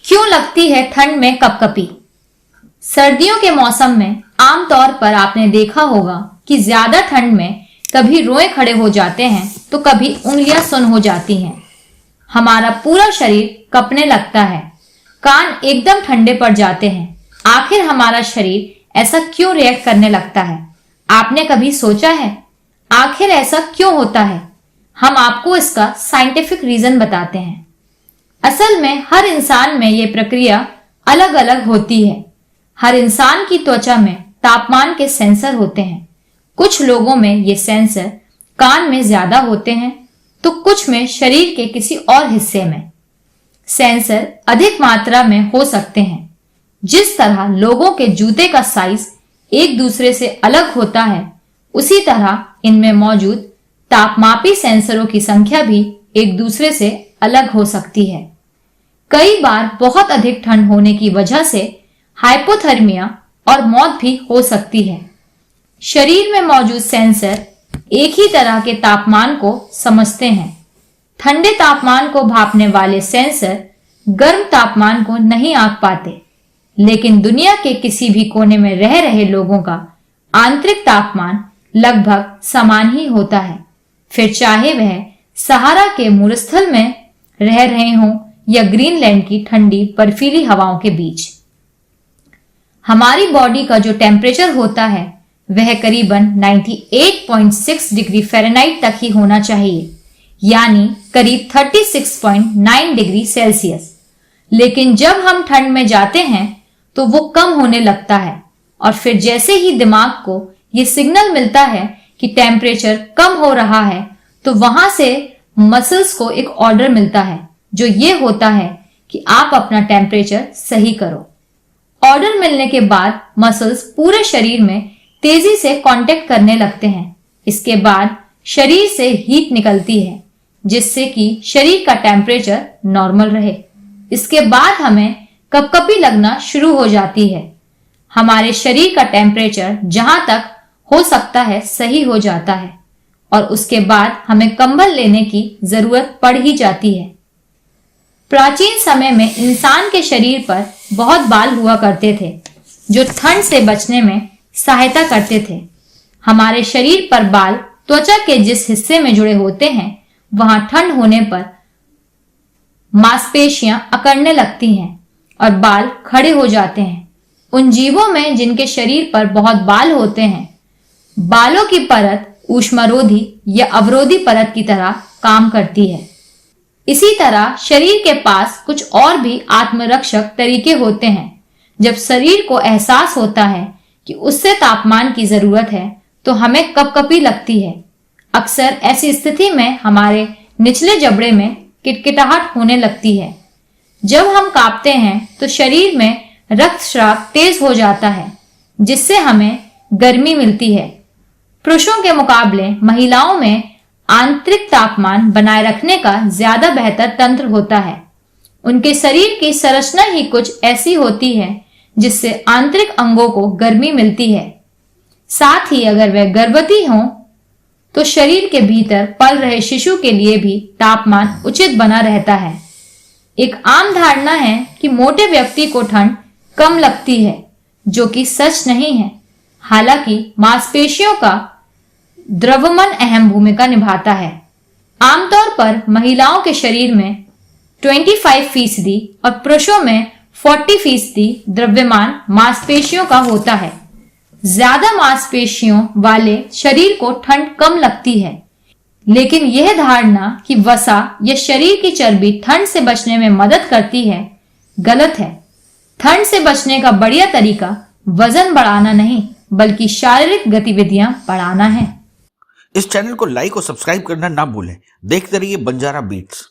क्यों लगती है ठंड में कपकपी? सर्दियों के मौसम में आमतौर पर आपने देखा होगा कि ज्यादा ठंड में कभी रोए खड़े हो जाते हैं तो कभी उंगलियां सुन्न हो जाती हैं। हमारा पूरा शरीर कपने लगता है, कान एकदम ठंडे पड़ जाते हैं। आखिर हमारा शरीर ऐसा क्यों रिएक्ट करने लगता है? आपने कभी सोचा है आखिर ऐसा क्यों होता है? हम आपको इसका साइंटिफिक रीजन बताते हैं। असल में हर इंसान में ये प्रक्रिया अलग अलग होती है। हर इंसान की त्वचा में तापमान के सेंसर होते हैं। कुछ लोगों में ये सेंसर कान में ज्यादा होते हैं तो कुछ में शरीर के किसी और हिस्से में। सेंसर अधिक मात्रा में हो सकते हैं। जिस तरह लोगों के जूते का साइज एक दूसरे से अलग होता है, उसी तरह इनमें मौजूद तापमापी सेंसरों की संख्या भी एक दूसरे से अलग हो सकती है। कई बार बहुत अधिक ठंड होने की वजह से हाइपोथर्मिया और मौत भी हो सकती है। शरीर में मौजूद सेंसर एक ही तरह के तापमान को समझते हैं। ठंडे तापमान को भांपने वाले सेंसर गर्म तापमान को नहीं आंक पाते, लेकिन दुनिया के किसी भी कोने में रह रहे लोगों का आंतरिक तापमान लगभग समान ही होता है, फिर चाहे वह सहारा के मूलस्थल में रह रहे हों या ग्रीनलैंड की ठंडी बर्फीली हवाओं के बीच। हमारी बॉडी का जो टेम्परेचर होता है वह करीबन 98.6 डिग्री फ़ारेनहाइट तक ही होना चाहिए, यानी करीब 36.9 डिग्री सेल्सियस। लेकिन जब हम ठंड में जाते हैं तो वो कम होने लगता है और फिर जैसे ही दिमाग को ये सिग्नल मिलता है कि टेम्परेचर कम हो रहा है तो वहां से मसल्स को एक ऑर्डर मिलता है जो ये होता है कि आप अपना टेम्परेचर सही करो। ऑर्डर मिलने के बाद मसल्स पूरे शरीर में तेजी से कांटेक्ट करने लगते हैं। इसके बाद शरीर से हीट निकलती है जिससे कि शरीर का टेम्परेचर नॉर्मल रहे। इसके बाद हमें कपकपी लगना शुरू हो जाती है। हमारे शरीर का टेम्परेचर जहां तक हो सकता है सही हो जाता है और उसके बाद हमें कंबल लेने की जरूरत पड़ ही जाती है। प्राचीन समय में इंसान के शरीर पर बहुत बाल हुआ करते थे जो ठंड से बचने में सहायता करते थे। हमारे शरीर पर बाल त्वचा के जिस हिस्से में जुड़े होते हैं वहां ठंड होने पर मांसपेशियां अकड़ने लगती हैं और बाल खड़े हो जाते हैं। उन जीवों में जिनके शरीर पर बहुत बाल होते हैं, बालों की परत ऊष्मारोधी या अवरोधी परत की तरह काम करती है। इसी तरह शरीर के पास कुछ और भी आत्मरक्षक तरीके होते हैं। जब शरीर को एहसास होता है कि उससे तापमान की जरूरत है तो हमें कपकपी लगती है। अक्सर ऐसी स्थिति में हमारे निचले जबड़े में किटकिटाहट होने लगती है। जब हम कांपते हैं तो शरीर में रक्तस्राव तेज हो जाता है जिससे हमें गर्मी मिलती है। पुरुषों के मुकाबले महिलाओं में आंतरिक तापमान बनाए रखने का ज्यादा बेहतर तंत्र होता है। उनके शरीर की संरचना ही कुछ ऐसी होती है जिससे आंतरिक अंगों को गर्मी मिलती है। साथ ही अगर वह गर्भवती हों तो शरीर के भीतर पल रहे शिशु के लिए भी तापमान उचित बना रहता है। एक आम धारणा है कि मोटे व्यक्ति को ठंड कम लगती है, जो कि सच नहीं है। हालांकि मांसपेशियों का द्रव्यमान अहम भूमिका निभाता है। आमतौर पर महिलाओं के शरीर में 25% और पुरुषों में 40% द्रव्यमान मांसपेशियों का होता है। ज्यादा मांसपेशियों वाले शरीर को ठंड कम लगती है, लेकिन यह धारणा कि वसा या शरीर की चर्बी ठंड से बचने में मदद करती है गलत है। ठंड से बचने का बढ़िया तरीका वजन बढ़ाना नहीं बल्कि शारीरिक गतिविधियां बढ़ाना है। इस चैनल को लाइक और सब्सक्राइब करना ना भूलें। देखते रहिए बंजारा बीट्स।